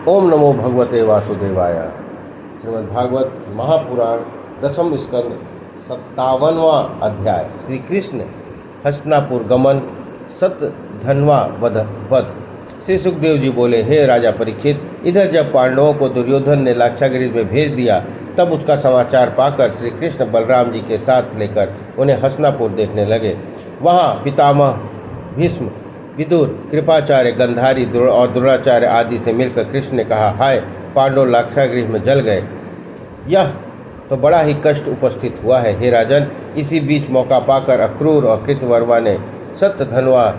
ओम नमो भगवते वासुदेवाय। श्रीमद्भागवत महापुराण 10वां स्कंद 57वां अध्याय। श्री कृष्ण हस्तिनापुर गमन, शतधन्वा वध। श्री सुखदेव जी बोले, हे राजा परीक्षित, इधर जब पांडवों को दुर्योधन ने लाक्षागृह में भेज दिया, तब उसका समाचार पाकर श्री कृष्ण बलराम जी के साथ लेकर उन्हें हस्तिनापुर देखने लगे। वहाँ पितामह भीष्म, विदुर, कृपाचार्य, गंधारी और द्रोणाचार्य आदि से मिलकर कृष्ण ने कहा, हाय, पांडव लाक्षागृह में जल गए। यह तो बड़ा ही कष्ट उपस्थित हुआ है। हे राजन, इसी बीच मौका पाकर अक्रूर और कृतवर्मा ने शतधन्वा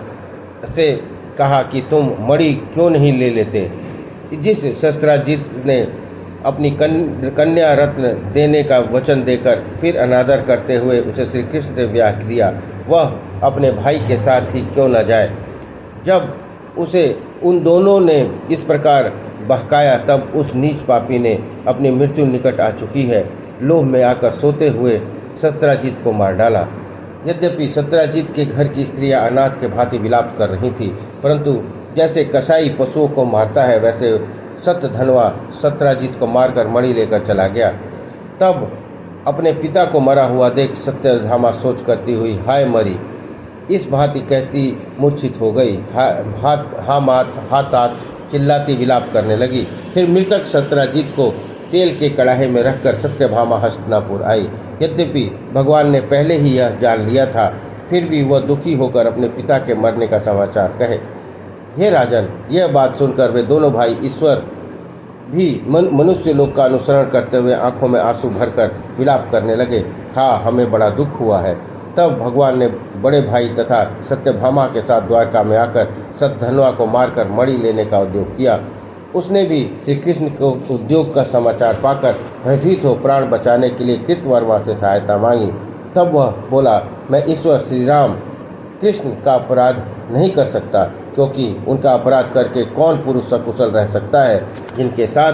से कहा कि तुम मणि क्यों नहीं ले लेते। जिस शस्त्राजित ने अपनी कन्या रत्न देने का वचन देकर फिर अनादर करते हुए उसे श्री कृष्ण से ब्याह दिया, वह अपने भाई के साथ ही क्यों न जाए। जब उसे उन दोनों ने इस प्रकार बहकाया, तब उस नीच पापी ने अपनी मृत्यु निकट आ चुकी है, लोभ में आकर सोते हुए सत्राजित को मार डाला। यद्यपि सत्राजित के घर की स्त्रियां अनाथ के भांति विलाप कर रही थी, परंतु जैसे कसाई पशुओं को मारता है, वैसे शतधन्वा सत्राजित को मारकर मणि लेकर चला गया। तब अपने पिता को मरा हुआ देख सत्यभामा सोच करती हुई, हाय मरी, इस भांति कहती मूर्छित हो गई। हाथ चिल्लाती विलाप करने लगी। फिर मृतक सत्राजित को तेल के कड़ाहे में रखकर सत्यभामा हस्तिनापुर आई। यद्यपि भगवान ने पहले ही यह जान लिया था, फिर भी वह दुखी होकर अपने पिता के मरने का समाचार कहे। हे राजन, यह बात सुनकर वे दोनों भाई ईश्वर भी मनुष्य लोग का अनुसरण करते हुए आंखों में आंसू भरकर विलाप करने लगे। हाँ, हमें बड़ा दुख हुआ है। तब भगवान ने बड़े भाई तथा सत्यभामा के साथ द्वारका में आकर शतधन्वा को मारकर मणि लेने का उद्योग किया। उसने भी श्री कृष्ण को उद्योग का समाचार पाकर भयभीत हो प्राण बचाने के लिए कृतवर्मा से सहायता मांगी। तब वह बोला, मैं ईश्वर श्री राम कृष्ण का अपराध नहीं कर सकता, क्योंकि उनका अपराध करके कौन पुरुष सकुशल रह सकता है, जिनके साथ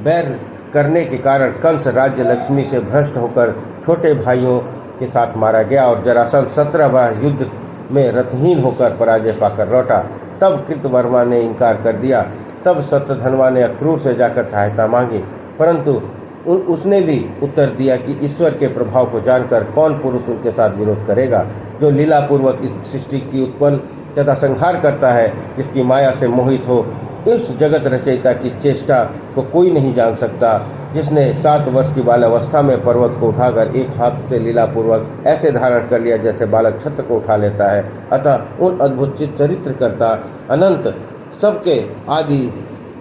बैर करने के कारण कंस राज्य लक्ष्मी से भ्रष्ट होकर छोटे भाइयों के साथ मारा गया और जरासंध 17 बार युद्ध में रथहीन होकर पराजय पाकर लौटा। तब कृतवर्मा ने इनकार कर दिया। तब शतधन्वा ने अक्रूर से जाकर सहायता मांगी, परंतु उसने भी उत्तर दिया कि ईश्वर के प्रभाव को जानकर कौन पुरुष उनके साथ विरोध करेगा, जो लीलापूर्वक इस सृष्टि की उत्पन्न तथा संहार करता है, जिसकी माया से मोहित हो। इस जगत रचयिता की चेष्टा को कोई नहीं जान सकता, जिसने 7 वर्ष की बालावस्था में पर्वत को उठाकर एक हाथ से लीलापूर्वक ऐसे धारण कर लिया जैसे बालक छत्र को उठा लेता है। अतः उन अद्भुत चरित्र करता अनंत सबके आदि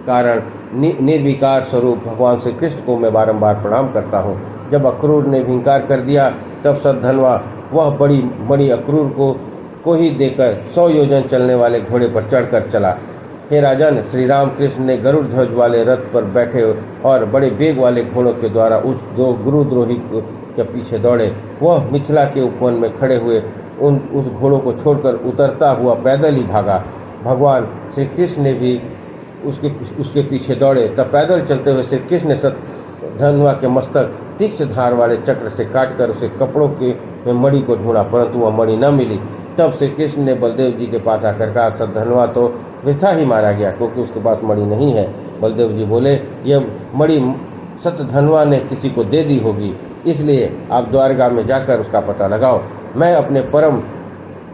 कारण निर्विकार स्वरूप भगवान श्री कृष्ण को मैं बारंबार प्रणाम करता हूँ। जब अक्रूर ने भी इंकार कर दिया, तब शतधन्वा वह बड़ी मणि अक्रूर को ही देकर 100 योजन चलने वाले घोड़े पर चढ़कर चला। हे राजन, श्री राम कृष्ण ने गरुड़ ध्वज वाले रथ पर बैठे और बड़े वेग वाले घोड़ों के द्वारा उस दो गुरुद्रोही के पीछे दौड़े। वह मिथिला के उपवन में खड़े हुए उस घोड़ों को छोड़कर उतरता हुआ पैदल ही भागा। भगवान श्री कृष्ण ने भी उसके पीछे दौड़े। तब पैदल चलते हुए श्री कृष्ण ने शतधन्वा के मस्तक तीक्ष्ण धार वाले चक्र से काटकर उसके कपड़ों के में मणि को ढूंढा, परंतु वह मणि न मिली। तब श्री कृष्ण ने बलदेव जी के पास आकर कहा, शतधन्वा तो वृथा ही मारा गया, क्योंकि उसके पास मणि नहीं है। बलदेव जी बोले, यह मणि शतधन्वा ने किसी को दे दी होगी, इसलिए आप द्वारका में जाकर उसका पता लगाओ। मैं अपने परम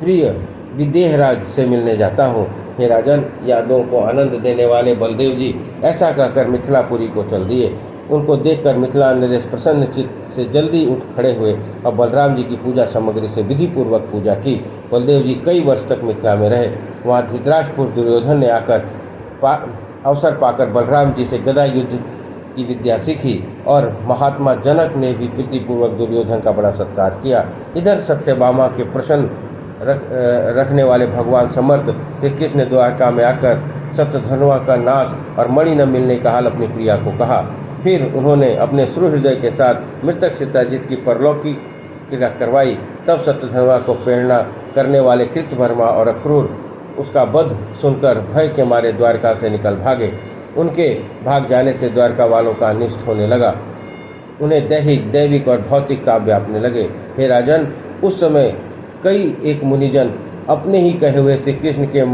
प्रिय विदेहराज से मिलने जाता हूँ। हे राजन, यादों को आनंद देने वाले बलदेव जी ऐसा कहकर मिथिलापुरी को चल दिए। उनको देखकर मिथिला नरेश प्रसन्न चित्त से जल्दी उठ खड़े हुए और बलराम जी की पूजा सामग्री से विधिपूर्वक पूजा की। बलदेव जी कई वर्ष तक मिथिला में रहे। वहाँ धृतराष्ट्रपुर दुर्योधन ने आकर अवसर पाकर बलराम जी से गदा युद्ध की विद्या सीखी और महात्मा जनक ने भी प्रीतिपूर्वक दुर्योधन का बड़ा सत्कार किया। इधर सत्यभामा के प्रसन्न रखने वाले भगवान समर्थ श्री कृष्ण ने द्वारका में आकर शतधन्वा का नाश और मणि न मिलने का हाल अपनी प्रिया को कहा। फिर उन्होंने अपने सुहृदय के साथ मृतक सत्यजित की परलौकिक क्रिया करवाई। तब शतधन्वा को प्रेरणा करने वाले कृतवर्मा और अक्रूर उसका वध सुनकर भय के मारे द्वारका से निकल भागे। उनके भाग जाने से द्वारका वालों का अनिष्ट होने लगा। उन्हें दैविक और भौतिक ताप व्यापने लगे। हे राजन, उस समय कई एक मुनिजन अपने ही कहे हुए श्री कृष्ण के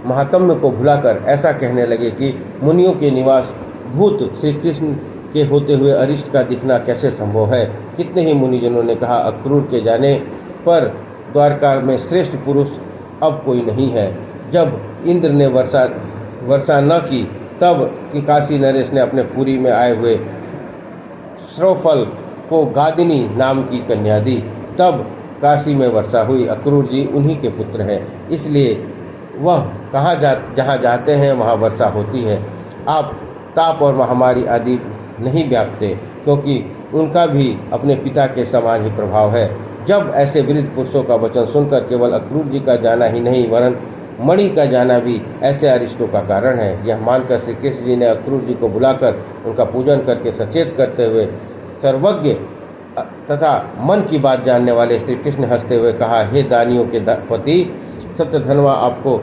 महात्म्य को भुलाकर ऐसा कहने लगे कि मुनियों के निवास भूत श्री कृष्ण के होते हुए अरिष्ट का दिखना कैसे संभव है। कितने ही मुनिजनों ने कहा, अक्रूर के जाने पर द्वारका में श्रेष्ठ पुरुष अब कोई नहीं है। जब इंद्र ने वर्षा न की तब कि काशी नरेश ने अपने पुरी में आए हुए श्रोफल को गादिनी नाम की कन्या दी, तब काशी में वर्षा हुई। अक्रूर जी उन्हीं के पुत्र हैं, इसलिए वह जहाँ जाते हैं वहाँ वर्षा होती है। आप ताप और महामारी आदि नहीं व्यापते, क्योंकि उनका भी अपने पिता के समान ही प्रभाव है। जब ऐसे वृद्ध पुरुषों का वचन सुनकर केवल अक्रूर जी का जाना ही नहीं वरन मणि का जाना भी ऐसे अरिष्टों का कारण है, यह मानकर श्री कृष्ण जी ने अक्रूर जी को बुलाकर उनका पूजन करके सचेत करते हुए सर्वज्ञ तथा मन की बात जानने वाले श्री कृष्ण हंसते हुए कहा, हे दानियों के पति सत्यधनवा आपको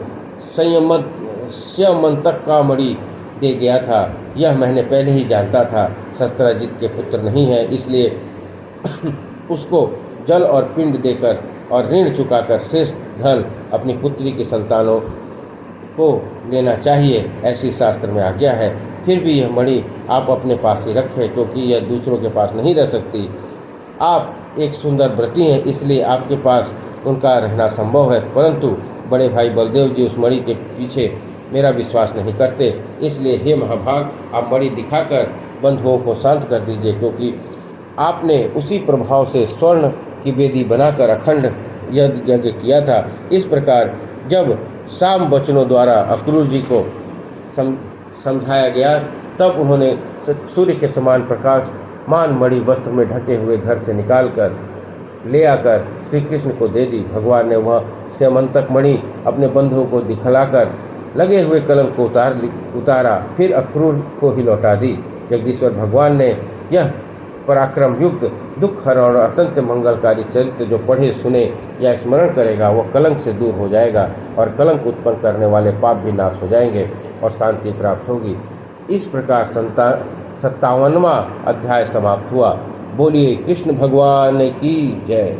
संयमंतक का मणि दे गया था, यह मैंने पहले ही जानता था। सत्यजित के पुत्र नहीं है, इसलिए उसको जल और पिंड देकर और ऋण चुकाकर शेष धन अपनी पुत्री के संतानों को लेना चाहिए, ऐसी शास्त्र में आज्ञा है। फिर भी यह मणि आप अपने पास ही रखें, क्योंकि यह दूसरों के पास नहीं रह सकती। आप एक सुंदर व्रती हैं, इसलिए आपके पास उनका रहना संभव है, परंतु बड़े भाई बलदेव जी उस मणि के पीछे मेरा विश्वास नहीं करते, इसलिए हे महाभाग आप मणि दिखाकर बंधुओं को शांत कर दीजिए, क्योंकि आपने उसी प्रभाव से स्वर्ण की वेदी बनाकर अखंड यज्ञ किया था। इस प्रकार जब साम वचनों द्वारा अक्रूर जी को समझाया गया, तब उन्होंने सूर्य के समान प्रकाशमान मणि वस्त्र में ढके हुए घर से निकालकर ले आकर श्री कृष्ण को दे दी। भगवान ने वह स्यमंतक मणि अपने बंधुओं को दिखलाकर लगे हुए कलंक को उतारा, फिर अक्रूर को ही लौटा दी। जगदीश्वर भगवान ने यह पराक्रम युक्त दुख हरण और अत्यंत मंगलकारी चरित्र जो पढ़े सुने या स्मरण करेगा वह कलंक से दूर हो जाएगा और कलंक उत्पन्न करने वाले पाप भी नाश हो जाएंगे और शांति प्राप्त होगी। इस प्रकार 57वां अध्याय समाप्त हुआ। बोलिए कृष्ण भगवान की जय।